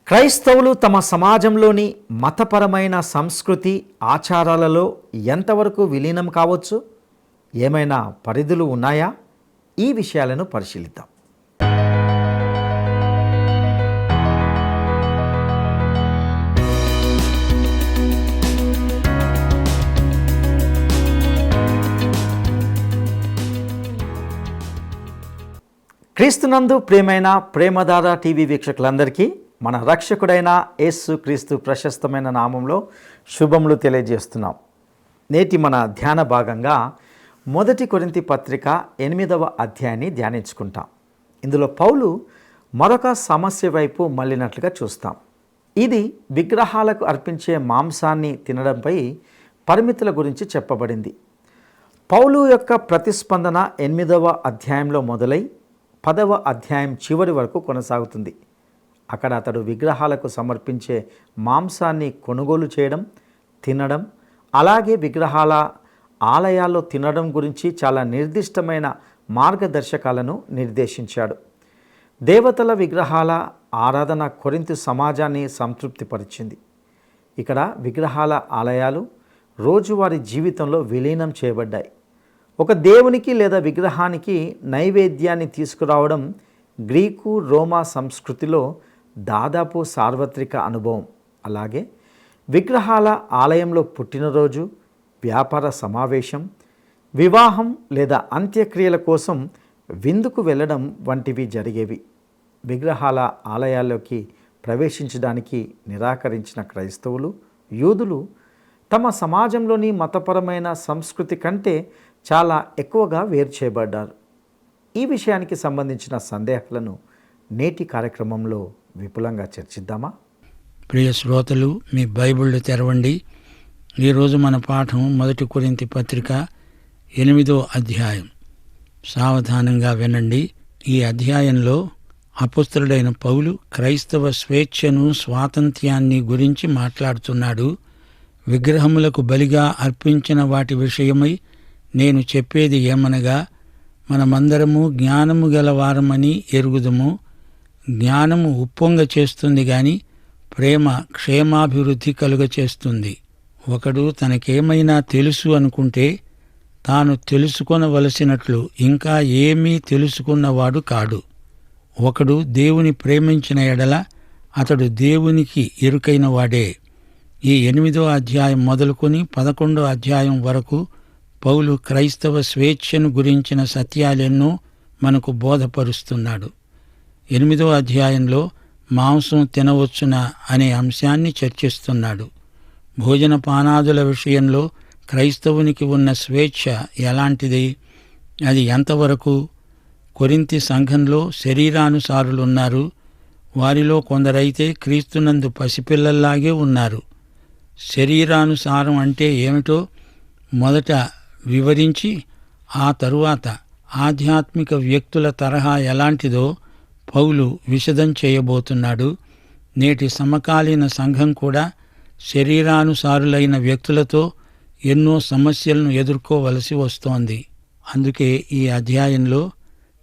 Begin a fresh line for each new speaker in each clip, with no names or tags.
క్రైస్తవులు తమ సమాజంలోని మతపరమైన సంస్కృతి ఆచారాలలో ఎంతవరకు విలీనం కావచ్చు? ఏమైనా పరిధులు ఉన్నాయా? ఈ విషయాలను పరిశీలిద్దాం. క్రీస్తునందు ప్రియమైన ప్రేమధార టీవీ వీక్షకులందరికీ మన రక్షకుడైన యేసు క్రీస్తు ప్రశస్తమైన నామంలో శుభములు తెలియజేస్తున్నాం. నేటి మన ధ్యాన భాగంగా 1 కొరింథీ పత్రిక 8వ అధ్యాయాన్ని ధ్యానించుకుంటాం. ఇందులో పౌలు మరొక సమస్య వైపు మళ్ళినట్లుగా చూస్తాం. ఇది విగ్రహాలకు అర్పించే మాంసాన్ని తినడంపై పరిమితుల గురించి చెప్పబడింది. పౌలు యొక్క ప్రతిస్పందన 8వ అధ్యాయంలో మొదలై 10వ అధ్యాయం చివరి వరకు కొనసాగుతుంది. అక్కడ అతడు విగ్రహాలకు సమర్పించే మాంసాన్ని కొనుగోలు చేయడం, తినడం, అలాగే విగ్రహాల ఆలయాల్లో తినడం గురించి చాలా నిర్దిష్టమైన మార్గదర్శకాలను నిర్దేశించాడు. దేవతల విగ్రహాల ఆరాధన కొరింథు సమాజాన్ని సంతృప్తిపరిచింది. ఇక్కడ విగ్రహాల ఆలయాలు రోజువారీ జీవితంలో విలీనం చేయబడ్డాయి. ఒక దేవునికి లేదా విగ్రహానికి నైవేద్యాన్ని తీసుకురావడం గ్రీకు, రోమా సంస్కృతిలో దాదాపు సార్వత్రిక అనుభవం. అలాగే విగ్రహాల ఆలయంలో పుట్టినరోజు, వ్యాపార సమావేశం, వివాహం లేదా అంత్యక్రియల కోసం విందుకు వెళ్ళడం వంటివి జరిగేవి. విగ్రహాల ఆలయాల్లోకి ప్రవేశించడానికి నిరాకరించిన క్రైస్తవులు, యూదులు తమ సమాజంలోని మతపరమైన సంస్కృతి కంటే చాలా ఎక్కువగా వేరు చేయబడ్డారు. ఈ విషయానికి సంబంధించిన సందేహాలను నేటి కార్యక్రమంలో విపులంగా చర్చిద్దామా?
ప్రియ శ్రోతలు, మీ బైబిళ్ళు తెరవండి. ఈరోజు మన పాఠం 1 కొరింథీ పత్రిక 8వ అధ్యాయం. సావధానంగా వినండి. ఈ అధ్యాయంలో అపొస్తలుడైన పౌలు క్రైస్తవ స్వేచ్ఛను, స్వాతంత్ర్యాన్ని గురించి మాట్లాడుతున్నాడు. విగ్రహములకు బలిగా అర్పించిన వాటి విషయమై నేను చెప్పేది ఏమనగా, మనమందరము జ్ఞానము గలవారమని ఎరుగుదుము. జ్ఞానము ఉప్పొంగ చేస్తుంది గాని ప్రేమ క్షేమాభివృద్ధి కలుగ చేస్తుంది. ఒకడు తనకేమైనా తెలుసు అనుకుంటే తాను తెలుసుకొనవలసినట్లు ఇంకా ఏమీ తెలుసుకున్నవాడు కాడు. ఒకడు దేవుని ప్రేమించిన ఎడల అతడు దేవునికి ఎరుకైన వాడే. ఈ 8వ అధ్యాయం మొదలుకొని 11వ అధ్యాయం వరకు పౌలు క్రైస్తవ స్వేచ్ఛను గురించిన సత్యాలెన్నో మనకు బోధపరుస్తున్నాడు. 8వ అధ్యాయంలో మాంసం తినవచ్చునా అనే అంశాన్ని చర్చిస్తున్నాడు. భోజన పానాదుల విషయంలో క్రైస్తవునికి ఉన్న స్వేచ్ఛ ఎలాంటిది? అది ఎంతవరకు? కొరింథీ సంఘంలో శరీరానుసారులున్నారు. వారిలో కొందరైతే క్రీస్తునందు పసిపిల్లల్లాగే ఉన్నారు. శరీరానుసారం అంటే ఏమిటో మొదట వివరించి ఆ తరువాత ఆధ్యాత్మిక వ్యక్తుల తరహా ఎలాంటిదో పౌలు విశదం చేయబోతున్నాడు. నేటి సమకాలీన సంఘం కూడా శరీరానుసారులైన వ్యక్తులతో ఎన్నో సమస్యలను ఎదుర్కోవలసి వస్తోంది. అందుకే ఈ అధ్యాయంలో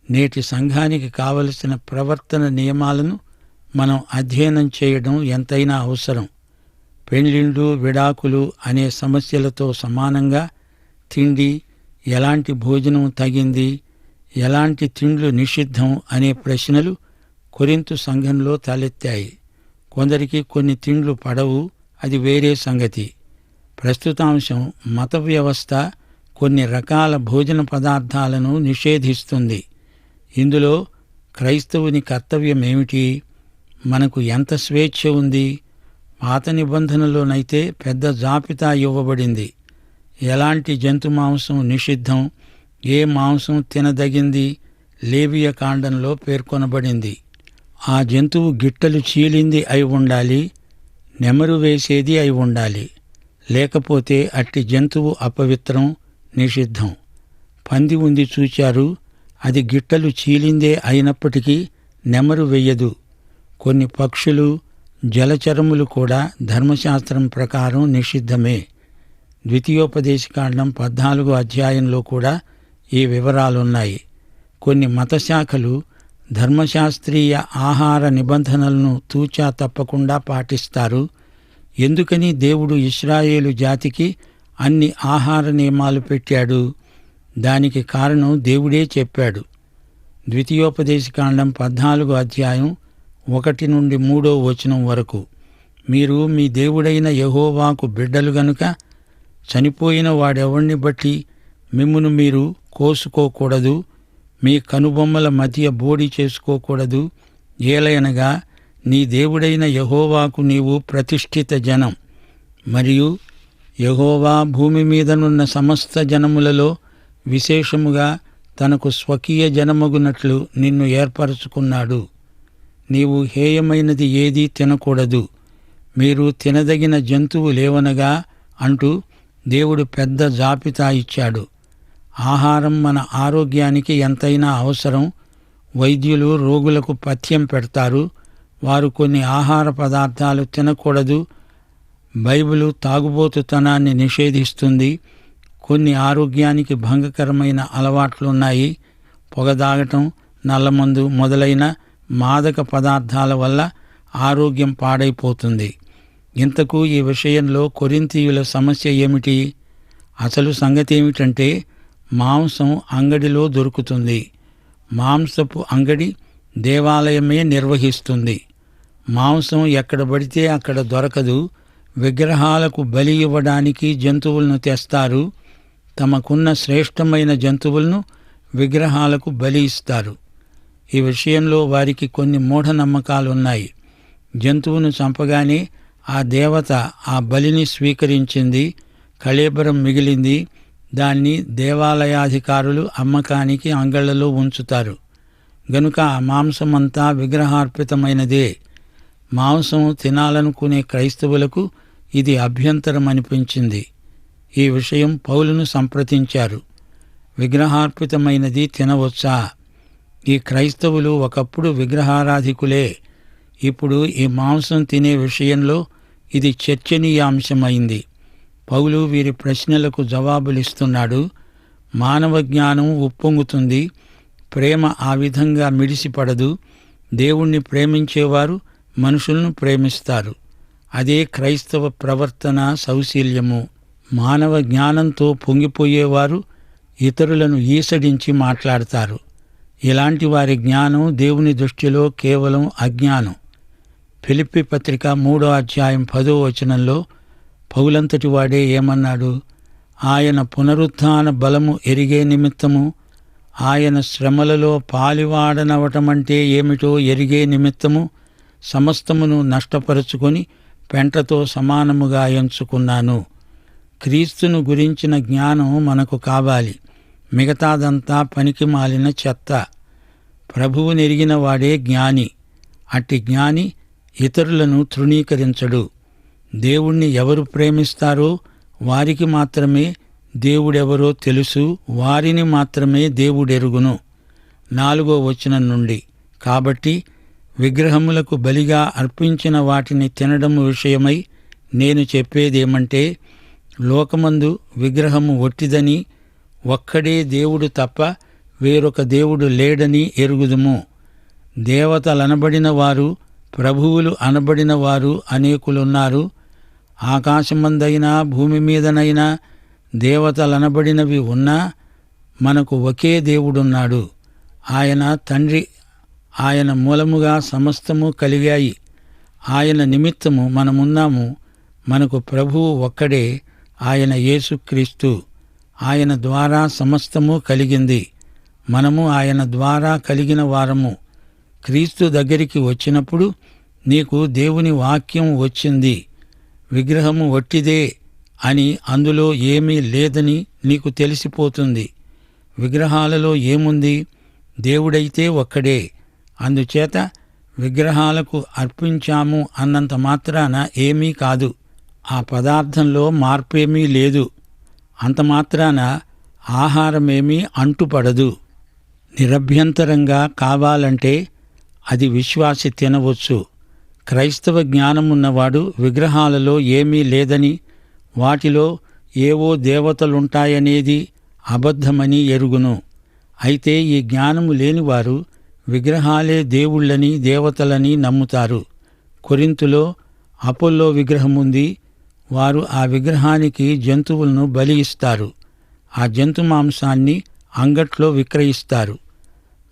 నేటి సంఘానికి కావలసిన ప్రవర్తన నియమాలను మనం అధ్యయనం చేయడం ఎంతైనా అవసరం. పెండ్లిళ్ళు, విడాకులు అనే సమస్యలతో సమానంగా తిండి, ఎలాంటి భోజనం తగింది, ఎలాంటి తిండ్లు నిషిద్ధం అనే ప్రశ్నలు కొరింథు సంఘంలో తలెత్తాయి. కొందరికి కొన్ని తిండ్లు పడవు, అది వేరే సంగతి. ప్రస్తుతాంశం మత వ్యవస్థ కొన్ని రకాల భోజన పదార్థాలను నిషేధిస్తుంది. ఇందులో క్రైస్తవుని కర్తవ్యం ఏమిటి? మనకు ఎంత స్వేచ్ఛ ఉంది? పాత నిబంధనలోనైతే పెద్ద జాబితా ఇవ్వబడింది. ఎలాంటి జంతు మాంసం నిషిద్ధం, ఏ మాంసం తినదగింది లేవియ కాండంలో పేర్కొనబడింది. ఆ జంతువు గిట్టలు చీలింది అయి ఉండాలి, నెమరు వేసేది అయి ఉండాలి. లేకపోతే అట్టి జంతువు అపవిత్రం, నిషిద్ధం. పంది ఉంది చూచారు, అది గిట్టలు చీలిందే అయినప్పటికీ నెమరు వెయ్యదు. కొన్ని పక్షులు, జలచరములు కూడా ధర్మశాస్త్రం ప్రకారం నిషిద్ధమే. ద్వితీయోపదేశకాండం 14వ అధ్యాయంలో కూడా ఈ వివరాలున్నాయి. కొన్ని మతశాఖలు ధర్మశాస్త్రీయ ఆహార నిబంధనలను తూచా తప్పకుండా పాటిస్తారు. ఎందుకని దేవుడు ఇశ్రాయేలు జాతికి అన్ని ఆహార నియమాలు పెట్టాడు? దానికి కారణం దేవుడే చెప్పాడు. ద్వితీయోపదేశకాండం 14వ అధ్యాయం 1-3 వరకు. మీరు మీ దేవుడైన యెహోవాకు బిడ్డలు గనుక చనిపోయిన వాడెవణ్ణి బట్టి మిమ్మును మీరు కోసుకోకూడదు, మీ కనుబొమ్మల మధ్య బోడి చేసుకోకూడదు. ఏలయనగా నీ దేవుడైన యెహోవాకు నీవు ప్రతిష్ఠిత జనం, మరియు యెహోవా భూమి మీదనున్న సమస్త జనములలో విశేషముగా తనకు స్వకీయ జనమగునట్లు నిన్ను ఏర్పరచుకున్నాడు. నీవు హేయమైనది ఏదీ తినకూడదు, మీరు తినదగిన జంతువు లేవనగా అంటూ దేవుడు పెద్ద జాబితా ఇచ్చాడు. ఆహారం మన ఆరోగ్యానికి ఎంతైనా అవసరం. వైద్యులు రోగులకు పథ్యం పెడతారు. వారు కొన్ని ఆహార పదార్థాలు తినకూడదు. బైబిలు తాగుబోతుతనాన్ని నిషేధిస్తుంది. కొన్ని ఆరోగ్యానికి భంగకరమైన అలవాట్లున్నాయి. పొగదాగటం, నల్లమందు మొదలైన మాదక పదార్థాల వల్ల ఆరోగ్యం పాడైపోతుంది. ఇంతకు ఈ విషయంలో కొరింథీయుల సమస్య ఏమిటి? అసలు సంగతి ఏమిటంటే మాంసం అంగడిలో దొరుకుతుంది. మాంసపు అంగడి దేవాలయమే నిర్వహిస్తుంది. మాంసం ఎక్కడ పడితే అక్కడ దొరకదు. విగ్రహాలకు బలి ఇవ్వడానికి జంతువులను తెస్తారు. తమకున్న శ్రేష్టమైన జంతువులను విగ్రహాలకు బలి ఇస్తారు. ఈ విషయంలో వారికి కొన్ని మూఢనమ్మకాలున్నాయి. జంతువును చంపగానే ఆ దేవత ఆ బలిని స్వీకరించింది, కళేబరం మిగిలింది. దాన్ని దేవాలయాధికారులు అమ్మకానికి అంగళ్లలో ఉంచుతారు. గనుక ఆ మాంసమంతా విగ్రహార్పితమైనదే. మాంసం తినాలనుకునే క్రైస్తవులకు ఇది అభ్యంతరం అనిపించింది. ఈ విషయం పౌలును సంప్రదించారు. విగ్రహార్పితమైనది తినవచ్చా? ఈ క్రైస్తవులు ఒకప్పుడు విగ్రహారాధికులే. ఇప్పుడు ఈ మాంసం తినే విషయంలో ఇది చర్చనీయాంశమైంది. పౌలు వీరి ప్రశ్నలకు జవాబులిస్తున్నాడు. మానవ జ్ఞానం ఉప్పొంగుతుంది, ప్రేమ ఆ విధంగా మిడిసిపడదు. దేవుణ్ణి ప్రేమించేవారు మనుషులను ప్రేమిస్తారు. అదే క్రైస్తవ ప్రవర్తన సౌశీల్యము. మానవ జ్ఞానంతో పొంగిపోయేవారు ఇతరులను ఈసడించి మాట్లాడతారు. ఇలాంటి వారి జ్ఞానం దేవుని దృష్టిలో కేవలం అజ్ఞానం. ఫిలిప్పీ పత్రిక 3వ అధ్యాయం 10వ వచనంలో పౌలంతటి వాడే ఏమన్నాడు? ఆయన పునరుత్థాన బలము ఎరిగే నిమిత్తము, ఆయన శ్రమలలో పాలివాడనవటమంటే ఏమిటో ఎరిగే నిమిత్తము సమస్తమును నష్టపరుచుకొని పెంటతో సమానముగా ఎంచుకున్నాను. క్రీస్తును గురించిన జ్ఞానం మనకు కావాలి. మిగతాదంతా పనికి మాలిన చెత్త. ప్రభువునెరిగిన వాడే జ్ఞాని. అట్టి జ్ఞాని ఇతరులను తృణీకరించడు. దేవుణ్ణి ఎవరు ప్రేమిస్తారో వారికి మాత్రమే దేవుడెవరో తెలుసు, వారిని మాత్రమే దేవుడెరుగును. 4వ వచనం నుండి. కాబట్టి విగ్రహములకు బలిగా అర్పించిన వాటిని తినడము విషయమై నేను చెప్పేదేమంటే, లోకమందు విగ్రహము ఒట్టిదని, ఒక్కడే దేవుడు తప్ప వేరొక దేవుడు లేడని ఎరుగుదుము. దేవతలనబడిన వారు, ప్రభువులు అనబడిన వారు అనేకులున్నారు. ఆకాశమందైనా భూమి మీదనైనా దేవతలనబడినవి ఉన్నా మనకు ఒకే దేవుడున్నాడు. ఆయన తండ్రి. ఆయన మూలముగా సమస్తము కలిగాయి. ఆయన నిమిత్తము మనమున్నాము. మనకు ప్రభువు ఒక్కడే, ఆయన యేసుక్రీస్తు. ఆయన ద్వారా సమస్తము కలిగింది. మనము ఆయన ద్వారా కలిగిన వారము. క్రీస్తు దగ్గరికి వచ్చినప్పుడు నీకు దేవుని వాక్యం వచ్చింది. విగ్రహము వట్టిదే అని, అందులో ఏమీ లేదని నీకు తెలిసిపోతుంది. విగ్రహాలలో ఏముంది? దేవుడైతే ఒక్కడే. అందుచేత విగ్రహాలకు అర్పించాము అన్నంత మాత్రాన ఏమీ కాదు. ఆ పదార్థంలో మార్పేమీ లేదు. అంత మాత్రాన ఆహారమేమీ అంటుపడదు. నిరభ్యంతరంగా కావాలంటే అది విశ్వాసి తినవచ్చు. క్రైస్తవ జ్ఞానమున్నవాడు విగ్రహాలలో ఏమీ లేదని, వాటిలో ఏవో దేవతలుంటాయనేది అబద్ధమని ఎరుగును. అయితే ఈ జ్ఞానము లేనివారు విగ్రహాలే దేవుళ్ళని దేవతలని నమ్ముతారు. కొరింతులో అపోల్లో విగ్రహముంది. వారు ఆ విగ్రహానికి జంతువులను బలి ఇస్తారు. ఆ జంతు మాంసాన్ని అంగట్లో విక్రయిస్తారు.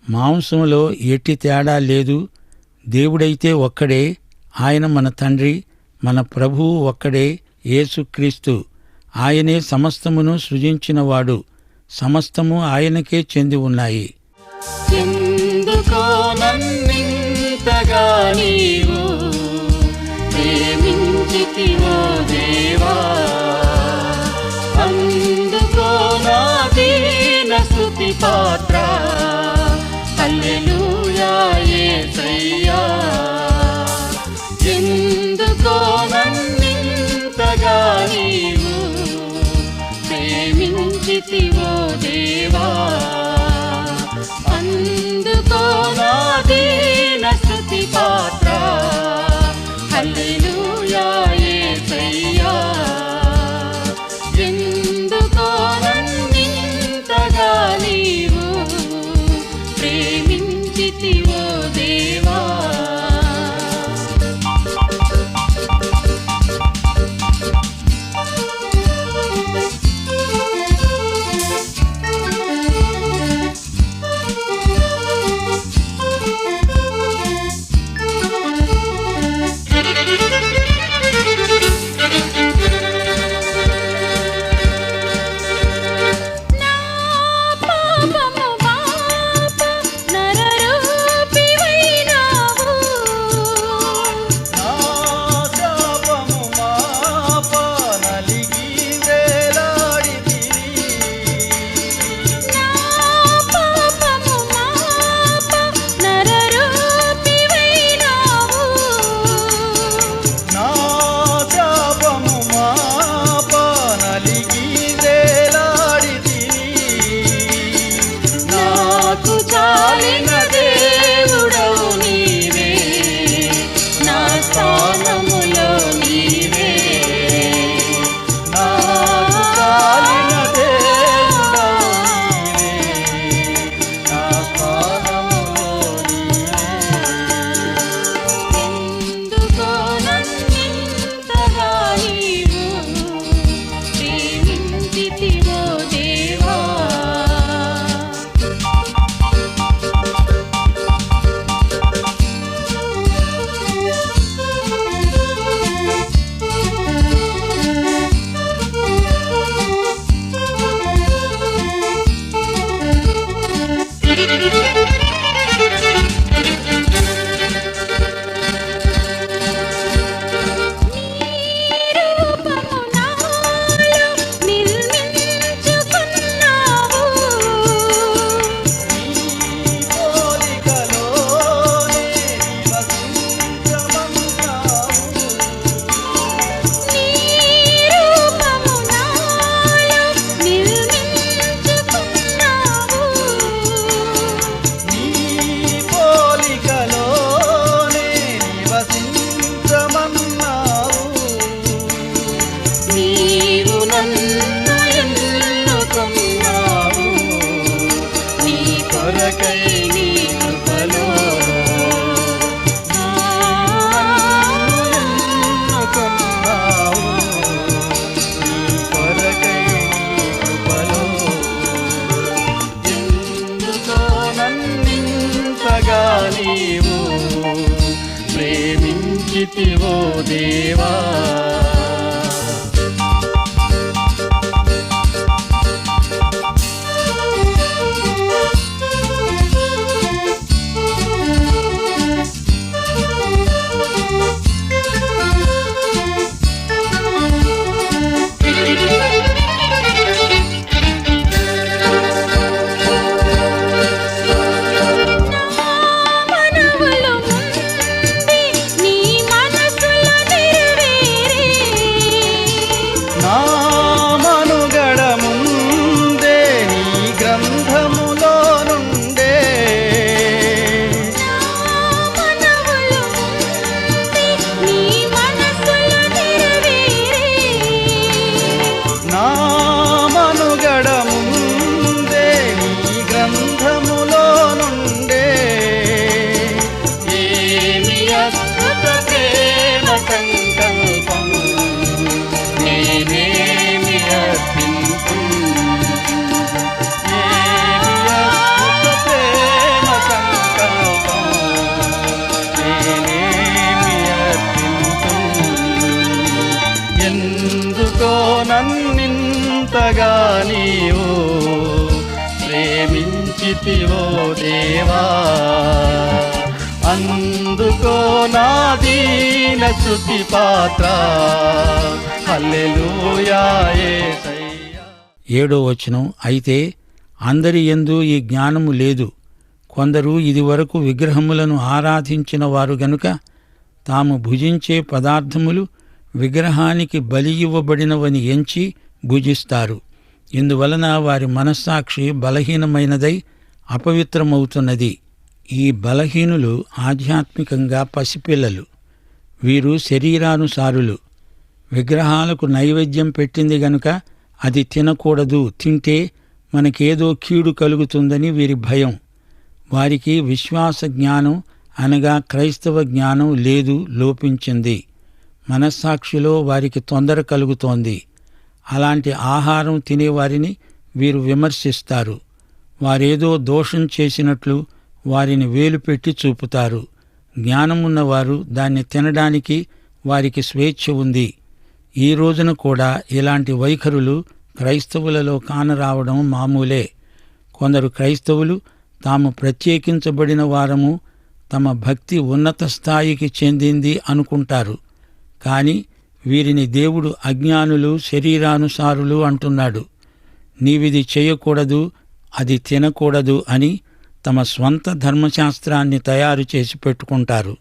మాంసంలో ఎట్టి తేడా లేదు. దేవుడైతే ఒక్కడే. ఆయన మన తండ్రి, మన ప్రభువు ఒక్కడే, యేసుక్రీస్తు. ఆయనే సమస్తమును సృజించినవాడు. సమస్తము ఆయనకే చెంది ఉన్నాయి.
ఎందుకో నన్నింతగా నీవు ప్రేమించితివో దేవా, అందుకో నా దీన స్తుతి పాత్ర. హల్లెలూయా యేసయ్యా. ఎందుకో నన్నింతగా నీవు ప్రేమించితివో దేవా, అందుకో నా దీన స్తుతి పాత్ర. హల్లెలూయా యేసయ్యా. ఎందుకో నన్నింతగా నీవు ప్రేమించితివో దేవా. నీవు ప్రేమించితివో దేవా.
నీ మనసులో నెరవేరే
నన్నింతగా నీవు ప్రేమించితివో దేవా. అందుకో నా దీన స్తుతి పాత్ర, హల్లెలూయా యేసయ్యా.
7వ వచనం, అయితే అందరి యందు ఈ జ్ఞానము లేదు. కొందరు ఇదివరకు విగ్రహములను ఆరాధించిన వారు గనుక తాము భుజించే పదార్థములు విగ్రహానికి బలి ఇవ్వబడినవని ఎంచి భుజిస్తారు. ఇందువలన వారి మనస్సాక్షి బలహీనమైనదై అపవిత్రమవుతున్నది. ఈ బలహీనులు ఆధ్యాత్మికంగా పసిపిల్లలు. వీరు శరీరానుసారులు. విగ్రహాలకు నైవేద్యం పెట్టింది గనుక అది తినకూడదు, తింటే మనకేదో కీడు కలుగుతుందని వీరి భయం. వారికి విశ్వాస జ్ఞానం అనగా క్రైస్తవ జ్ఞానం లేదు, లోపించింది. మనస్సాక్షిలో వారికి తొందర కలుగుతోంది. అలాంటి ఆహారం తినేవారిని వీరు విమర్శిస్తారు. వారేదో దోషం చేసినట్లు వారిని వేలు పెట్టి చూపుతారు. జ్ఞానమున్నవారు దాన్ని తినడానికి వారికి స్వేచ్ఛ ఉంది. ఈ రోజున కూడా ఇలాంటి వైఖరులు క్రైస్తవులలో కానరావడం మామూలే. కొందరు క్రైస్తవులు తాము ప్రత్యేకించబడిన వారము, తమ భక్తి ఉన్నత స్థాయికి చెందింది అనుకుంటారు. కాని వీరిని దేవుడు అజ్ఞానులు, శరీరానుసారులు అంటున్నాడు. నీవిది చేయకూడదు, అది తినకూడదు అని తమ స్వంత ధర్మశాస్త్రాన్ని తయారు చేసి పెట్టుకుంటారు.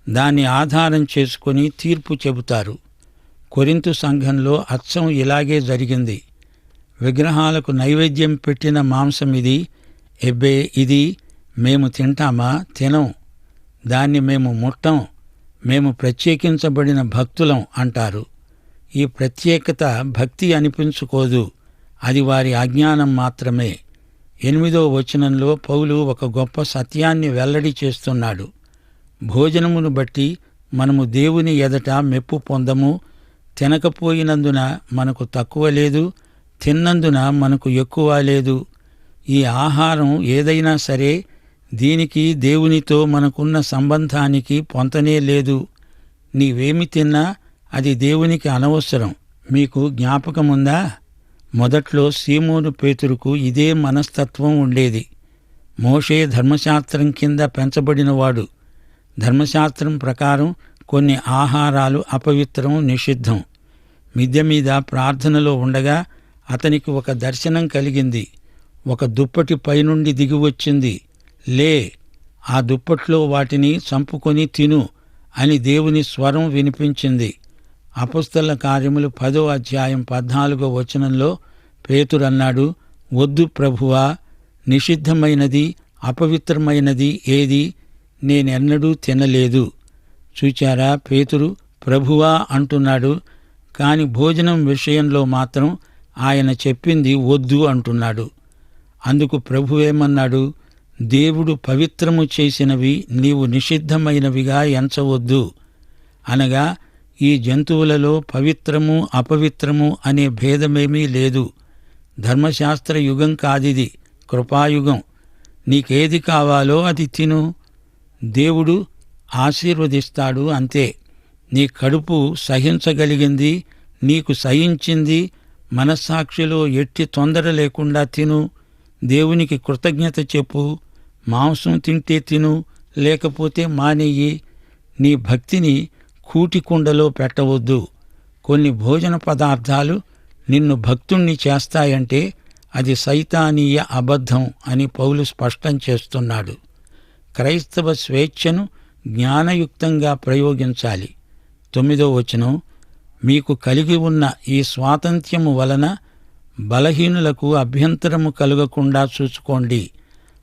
దాన్ని ఆధారం చేసుకుని తీర్పు చెబుతారు. కొరింథు సంఘంలో అచ్చం ఇలాగే జరిగింది. విగ్రహాలకు నైవేద్యం పెట్టిన మాంసమిది, ఎబ్బే ఇది మేము తింటామా? తినం. దాన్ని మేము ముట్టం. మేము ప్రత్యేకించబడిన భక్తులం అంటారు. ఈ ప్రత్యేకత భక్తి అనిపించుకోదు, అది వారి అజ్ఞానం మాత్రమే. 8వ వచనంలో పౌలు ఒక గొప్ప సత్యాన్ని వెల్లడి చేస్తున్నాడు. భోజనమును బట్టి మనము దేవుని ఎదట మెప్పు పొందము. తినకపోయినందున మనకు తక్కువ లేదు, తిన్నందున మనకు ఎక్కువ లేదు. ఈ ఆహారం ఏదైనా సరే దీనికి దేవునితో మనకున్న సంబంధానికి పొంతనే లేదు. నీవేమి తిన్నా అది దేవునికి అనవసరం. మీకు జ్ఞాపకముందా? మొదట్లో సీమోను పేతురుకు ఇదే మనస్తత్వం ఉండేది. మోషే ధర్మశాస్త్రం కింద పెంచబడినవాడు. ధర్మశాస్త్రం ప్రకారం కొన్ని ఆహారాలు అపవిత్రం, నిషిద్ధం. మిద్దె మీద ప్రార్థనలో ఉండగా అతనికి ఒక దర్శనం కలిగింది. ఒక దుప్పటి పైనుండి దిగివచ్చింది. లే, ఆ దుప్పట్లో వాటిని చంపుకొని తిను అని దేవుని స్వరం వినిపించింది. అపొస్తలుల కార్యములు 10వ అధ్యాయం 14వ వచనంలో పేతురన్నాడు, వద్దు ప్రభువా, నిషిద్ధమైనది, అపవిత్రమైనది ఏది నేనెన్నడూ తినలేదు. చూచారా, పేతురు ప్రభువా అంటున్నాడు, కాని భోజనం విషయంలో మాత్రం ఆయన చెప్పింది వద్దు అంటున్నాడు. అందుకు ప్రభువేమన్నాడు? దేవుడు పవిత్రము చేసినవి నీవు నిషిద్ధమైనవిగా ఎంచవద్దు. అనగా ఈ జంతువులలో పవిత్రము, అపవిత్రము అనే భేదమేమీ లేదు. ధర్మశాస్త్ర యుగం కాదిది, కృపాయుగం. నీకేది కావాలో అది తిను, దేవుడు ఆశీర్వదిస్తాడు, అంతే. నీ కడుపు సహించగలిగింది, నీకు సహించింది, మనస్సాక్షిలో ఎట్టి తొందర లేకుండా తిను. దేవునికి కృతజ్ఞత చెప్పు. మాంసం తింటే తిను, లేకపోతే మానేయి. నీ భక్తిని కూటికుండలో పెట్టవద్దు. కొన్ని భోజన పదార్థాలు నిన్ను భక్తుణ్ణి చేస్తాయంటే అది సైతానీయ అబద్ధం అని పౌలు స్పష్టం చేస్తున్నాడు. క్రైస్తవ స్వేచ్ఛను జ్ఞానయుక్తంగా ప్రయోగించాలి. 9వ వచనం, మీకు కలిగి ఉన్న ఈ స్వాతంత్ర్యము వలన బలహీనులకు అభ్యంతరము కలుగకుండా చూసుకోండి.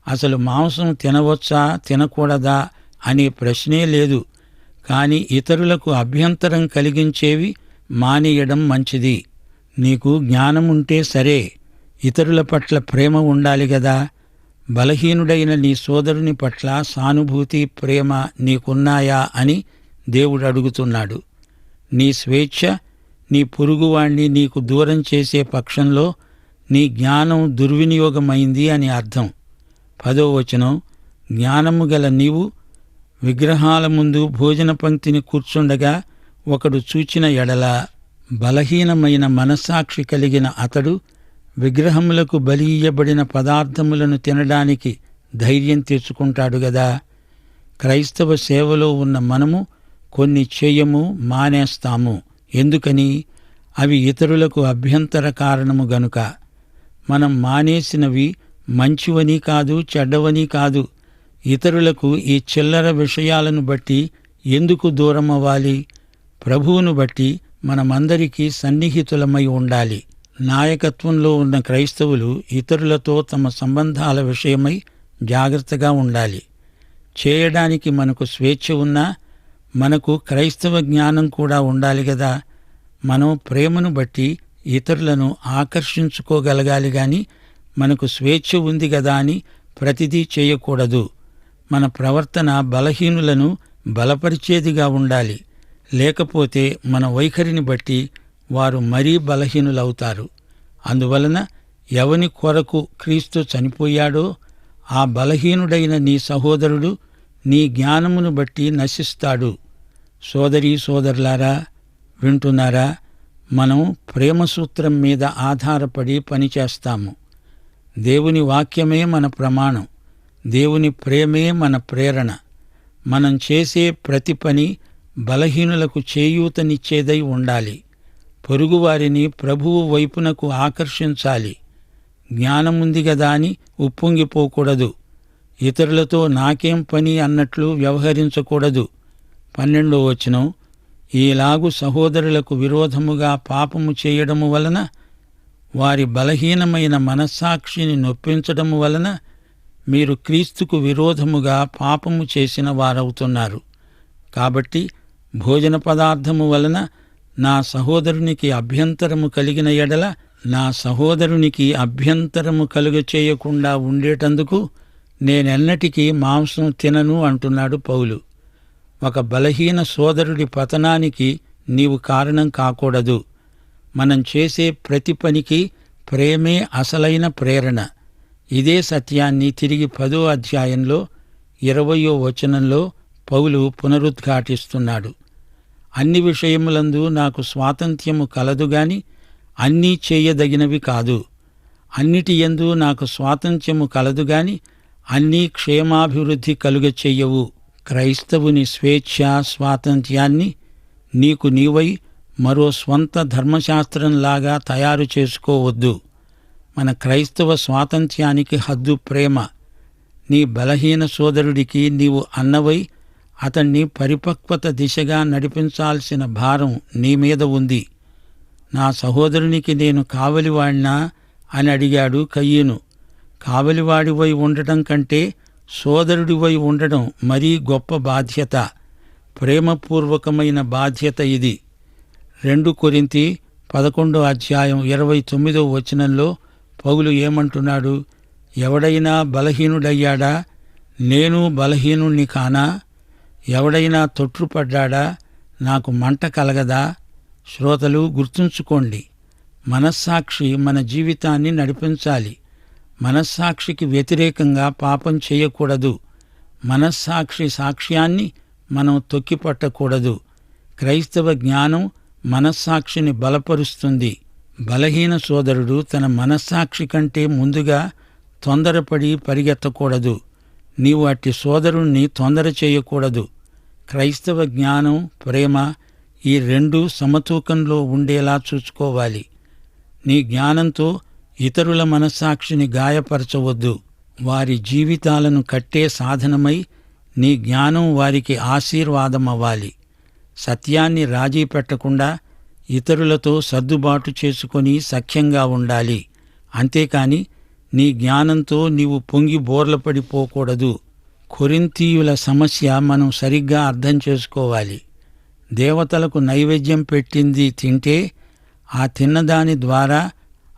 అసలు మాంసం తినవచ్చా తినకూడదా అనే ప్రశ్నే లేదు. కాని ఇతరులకు అభ్యంతరం కలిగించేవి మానేయడం మంచిది. నీకు జ్ఞానముంటే సరే, ఇతరుల పట్ల ప్రేమ ఉండాలి గదా. బలహీనుడైన నీ సోదరుని పట్ల సానుభూతి, ప్రేమ నీకున్నాయా అని దేవుడు అడుగుతున్నాడు. నీ స్వేచ్ఛ నీ పొరుగువాణ్ణి నీకు దూరం చేసే పక్షంలో నీ జ్ఞానం దుర్వినియోగమైంది అని అర్థం. 10వ వచనం, జ్ఞానము గల నీవు విగ్రహాల ముందు భోజన పంక్తిని కూర్చుండగా ఒకడు చూచిన ఎడల బలహీనమైన మనస్సాక్షి కలిగిన అతడు విగ్రహములకు బలి ఇయ్యబడిన పదార్థములను తినడానికి ధైర్యం తెచ్చుకుంటాడు గదా. క్రైస్తవ సేవలో ఉన్న మనము కొన్ని చేయము, మానేస్తాము. ఎందుకని? అవి ఇతరులకు అభ్యంతర కారణము గనుక. మనం మానేసినవి మంచివని కాదు, చెడ్డవని కాదు. ఇతరులకు ఈ చిల్లర విషయాలను బట్టి ఎందుకు దూరమవ్వాలి? ప్రభువును బట్టి మనమందరికీ సన్నిహితులమై ఉండాలి. నాయకత్వంలో ఉన్న క్రైస్తవులు ఇతరులతో తమ సంబంధాల విషయమై జాగ్రత్తగా ఉండాలి. చేయడానికి మనకు స్వేచ్ఛ ఉన్నా మనకు క్రైస్తవ జ్ఞానం కూడా ఉండాలి గదా. మనం ప్రేమను బట్టి ఇతరులను ఆకర్షించుకోగలగాలి గాని మనకు స్వేచ్ఛ ఉంది గదా అని ప్రతిదీ చేయకూడదు. మన ప్రవర్తన బలహీనులను బలపరిచేదిగా ఉండాలి. లేకపోతే మన వైఖరిని బట్టి వారు మరీ బలహీనులవుతారు. అందువలన ఎవని కొరకు క్రీస్తు చనిపోయాడో ఆ బలహీనుడైన నీ సహోదరుడు నీ జ్ఞానమును బట్టి నశిస్తాడు. సోదరీ సోదరులారా, వింటున్నారా? మనం ప్రేమసూత్రం మీద ఆధారపడి పనిచేస్తాము. దేవుని వాక్యమే మన ప్రమాణం. దేవుని ప్రేమే మన ప్రేరణ. మనం చేసే ప్రతి పని బలహీనులకు చేయూతనిచ్చేదై ఉండాలి. పొరుగువారిని ప్రభువు వైపునకు ఆకర్షించాలి. జ్ఞానముంది గదా అని ఉప్పొంగిపోకూడదు. ఇతరులతో నాకేం పని అన్నట్లు వ్యవహరించకూడదు. 12వ వచనం, ఈలాగు సహోదరులకు విరోధముగా పాపము చేయడము వలన, వారి బలహీనమైన మనస్సాక్షిని నొప్పించడము వలన మీరు క్రీస్తుకు విరోధముగా పాపము చేసిన వారవుతున్నారు. కాబట్టి భోజన పదార్థము వలన నా సహోదరునికి అభ్యంతరము కలిగిన ఎడల నా సహోదరునికి అభ్యంతరము కలుగచేయకుండా ఉండేటందుకు నేనెన్నటికీ మాంసం తినను అంటున్నాడు పౌలు. ఒక బలహీన సోదరుడి పతనానికి నీవు కారణం కాకూడదు. మనం చేసే ప్రతి పనికి ప్రేమే అసలైన ప్రేరణ. ఇదే సత్యాన్ని తిరిగి 10వ అధ్యాయంలో 20వ వచనంలో పౌలు పునరుద్ఘాటిస్తున్నాడు. అన్ని విషయములందు నాకు స్వాతంత్ర్యము కలదుగాని అన్నీ చేయదగినవి కాదు. అన్నిటి యందు నాకు స్వాతంత్ర్యము కలదుగాని అన్నీ క్షేమాభివృద్ధి కలుగచెయ్యవు. క్రైస్తవుని స్వేచ్ఛ స్వాతంత్ర్యాన్ని నీకు నీవై మరో స్వంత ధర్మశాస్త్రంలాగా తయారు చేసుకోవద్దు. మన క్రైస్తవ స్వాతంత్ర్యానికి హద్దు ప్రేమ. నీ బలహీన సోదరుడికి నీవు అన్నవై అతణ్ణి పరిపక్వత దిశగా నడిపించాల్సిన భారం నీ మీద ఉంది. నా సహోదరునికి నేను కావలివాణ్ణా అని అడిగాడు కయీను. కావలివాడివై ఉండటం కంటే సోదరుడివై ఉండడం మరీ గొప్ప బాధ్యత. ప్రేమపూర్వకమైన బాధ్యత ఇది. 2 కొరింథీ 11వ అధ్యాయం 29వ వచనంలో పౌలు ఏమంటున్నాడు? ఎవడైనా బలహీనుడయ్యాడా? నేను బలహీనుణ్ణి కానా? ఎవడైనా తొట్రుపడ్డాడా? నాకు మంట కలగదా? శ్రోతలు గుర్తుంచుకోండి, మనస్సాక్షి మన జీవితాన్ని నడిపించాలి. మనస్సాక్షికి వ్యతిరేకంగా పాపం చేయకూడదు. మనస్సాక్షి సాక్ష్యాన్ని మనం తొక్కిపట్టకూడదు. క్రైస్తవ జ్ఞానం మనస్సాక్షిని బలపరుస్తుంది. బలహీన సోదరుడు తన మనస్సాక్షి కంటే ముందుగా తొందరపడి పరిగెత్తకూడదు. నీవు అట్టి సోదరుణ్ణి తొందర చేయకూడదు. క్రైస్తవ జ్ఞానం, ప్రేమ ఈ 2 సమతూకంలో ఉండేలా చూసుకోవాలి. నీ జ్ఞానంతో ఇతరుల మనస్సాక్షిని గాయపరచవద్దు. వారి జీవితాలను కట్టే సాధనమై నీ జ్ఞానం వారికి ఆశీర్వాదమవ్వాలి. సత్యాన్ని రాజీ పెట్టకుండా ఇతరులతో సర్దుబాటు చేసుకొని సఖ్యంగా ఉండాలి. అంతేకాని నీ జ్ఞానంతో నీవు పొంగి బోర్లపడిపోకూడదు. కొరింథీయుల సమస్య మనం సరిగ్గా అర్థం చేసుకోవాలి. దేవతలకు నైవేద్యం పెట్టింది తింటే ఆ తిన్నదాని ద్వారా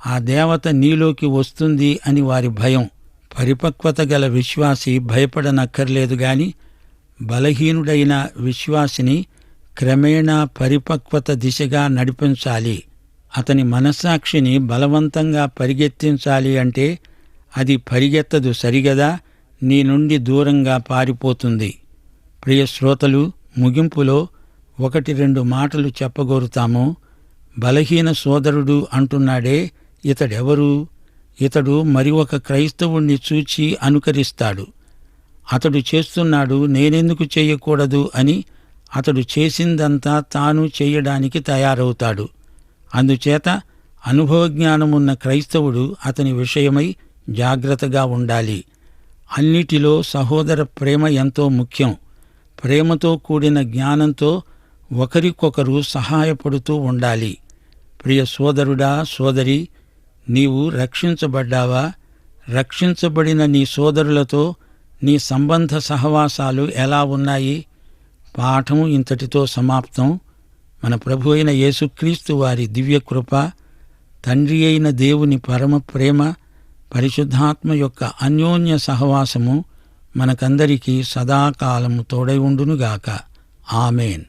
ఆ దేవత నీలోకి వస్తుంది అని వారి భయం. పరిపక్వత గల విశ్వాసి భయపడనక్కర్లేదు గాని బలహీనుడైన విశ్వాసిని క్రమేణా పరిపక్వత దిశగా నడిపించాలి. అతని మనస్సాక్షిని బలవంతంగా పరిగెత్తించాలి అంటే అది పరిగెత్తదు సరిగదా, నీ నుండి దూరంగా పారిపోతుంది. ప్రియ శ్రోతలు, ముగింపులో 1-2 మాటలు చెప్పగోరుతాము. బలహీన సోదరుడు అంటున్నాడే, ఇతడెవరు? ఇతడు మరి ఒక క్రైస్తవుణ్ణి చూచి అనుకరిస్తాడు. అతడు చేస్తున్నాడు, నేనెందుకు చేయకూడదు అని అతడు చేసిందంతా తాను చేయడానికి తయారవుతాడు. అందుచేత అనుభవజ్ఞానమున్న క్రైస్తవుడు అతని విషయమై జాగ్రత్తగా ఉండాలి. అన్నిటిలో సహోదర ప్రేమ ఎంతో ముఖ్యం. ప్రేమతో కూడిన జ్ఞానంతో ఒకరికొకరు సహాయపడుతూ ఉండాలి. ప్రియ సోదరుడా, సోదరి, నీవు రక్షించబడ్డావా? రక్షించబడిన నీ సోదరులతో నీ సంబంధ సహవాసాలు ఎలా ఉన్నాయి? పాఠం ఇంతటితో సమాప్తం. మన ప్రభు అయిన యేసుక్రీస్తు వారి దివ్యకృప, తండ్రి అయిన దేవుని పరమ ప్రేమ, పరిశుద్ధాత్మ యొక్క అన్యోన్య సహవాసము మనకందరికీ సదాకాలము తోడై ఉండునుగాక. ఆమేన్.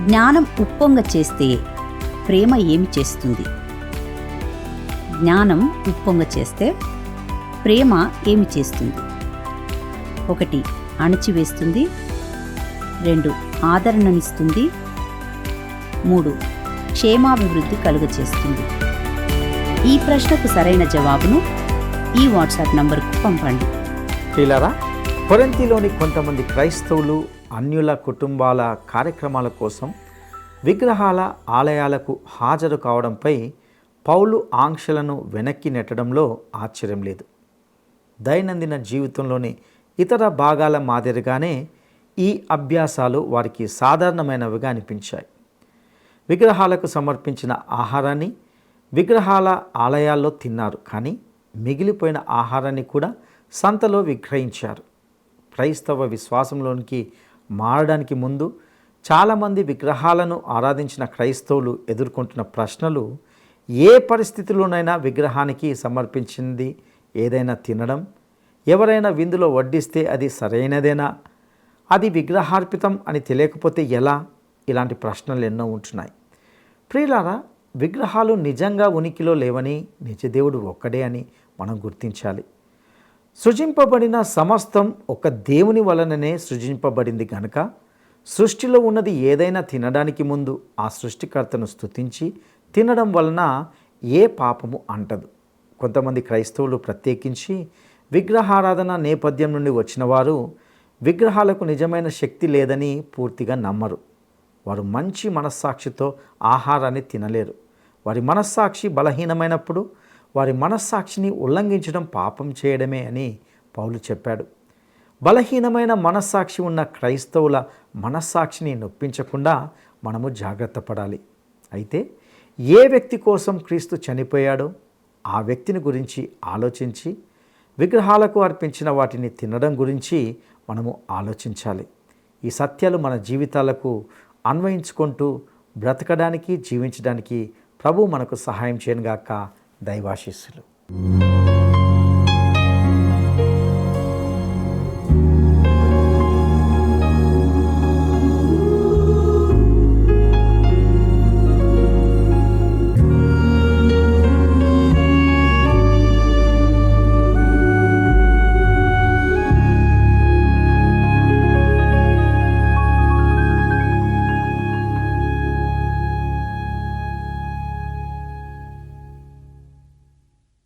జ్ఞానం ఉప్పొంగ చేస్తే ప్రేమ ఏమి చేస్తుంది? జ్ఞానం ఉప్పొంగ చేస్తే ప్రేమ ఏమి చేస్తుంది? 1. అణచివేస్తుంది. 2. ఆదరణనిస్తుంది. 3. క్షేమాభివృద్ధి కలుగచేస్తుంది. ఈ ప్రశ్నకు సరైన జవాబును ఈ వాట్సాప్ నంబర్కు పంపండి.
ప్రియులారా, కొరింథీలోని కొంతమంది క్రైస్తవులు అన్యుల కుటుంబాల కార్యక్రమాల కోసం విగ్రహాల ఆలయాలకు హాజరు కావడంపై పౌలు ఆంక్షలను వెనక్కి నెట్టడంలో ఆశ్చర్యం లేదు. దైనందిన జీవితంలోని ఇతర భాగాల మాదిరిగానే ఈ అభ్యాసాలు వారికి సాధారణమైనవిగా అనిపించాయి. విగ్రహాలకు సమర్పించిన ఆహారాన్ని విగ్రహాల ఆలయాల్లో తిన్నారు, కానీ మిగిలిపోయిన ఆహారాన్ని కూడా సంతలో విక్రయించారు. క్రైస్తవ విశ్వాసంలోనికి మారడానికి ముందు చాలామంది విగ్రహాలను ఆరాధించిన క్రైస్తవులు ఎదుర్కొంటున్న ప్రశ్నలు: ఏ పరిస్థితిలోనైనా విగ్రహానికి సమర్పించింది ఏదైనా తినడం, ఎవరైనా విందులో వడ్డిస్తే అది సరైనదేనా, అది విగ్రహార్పితం అని తెలియకపోతే ఎలా? ఇలాంటి ప్రశ్నలు ఎన్నో ఉంటున్నాయి. ప్రియులారా, విగ్రహాలు నిజంగా ఉనికిలో లేవని, నిజదేవుడు ఒక్కడే అని మనం గుర్తించాలి. సృజింపబడిన సమస్తం ఒక దేవుని వలననే సృజింపబడింది గనుక సృష్టిలో ఉన్నది ఏదైనా తినడానికి ముందు ఆ సృష్టికర్తను స్తుతించి తినడం వలన ఏ పాపము అంటదు. కొంతమంది క్రైస్తవులు, ప్రత్యేకించి విగ్రహారాధన నేపథ్యం నుండి వచ్చిన వారు, విగ్రహాలకు నిజమైన శక్తి లేదని పూర్తిగా నమ్మరు. వారు మంచి మనస్సాక్షితో ఆహారాన్ని తినలేరు. వారి మనస్సాక్షి బలహీనమైనప్పుడు వారి మనస్సాక్షిని ఉల్లంఘించడం పాపం చేయడమే అని పౌలు చెప్పాడు. బలహీనమైన మనస్సాక్షి ఉన్న క్రైస్తవుల మనస్సాక్షిని నొప్పించకుండా మనము జాగ్రత్త పడాలి. అయితే ఏ వ్యక్తి కోసం క్రీస్తు చనిపోయాడో ఆ వ్యక్తిని గురించి ఆలోచించి విగ్రహాలకు అర్పించిన వాటిని తినడం గురించి మనము ఆలోచించాలి. ఈ సత్యాలు మన జీవితాలకు అన్వయించుకుంటూ బ్రతకడానికి, జీవించడానికి ప్రభు మనకు సహాయం చేయనుగాక. దైవాశీస్సులు.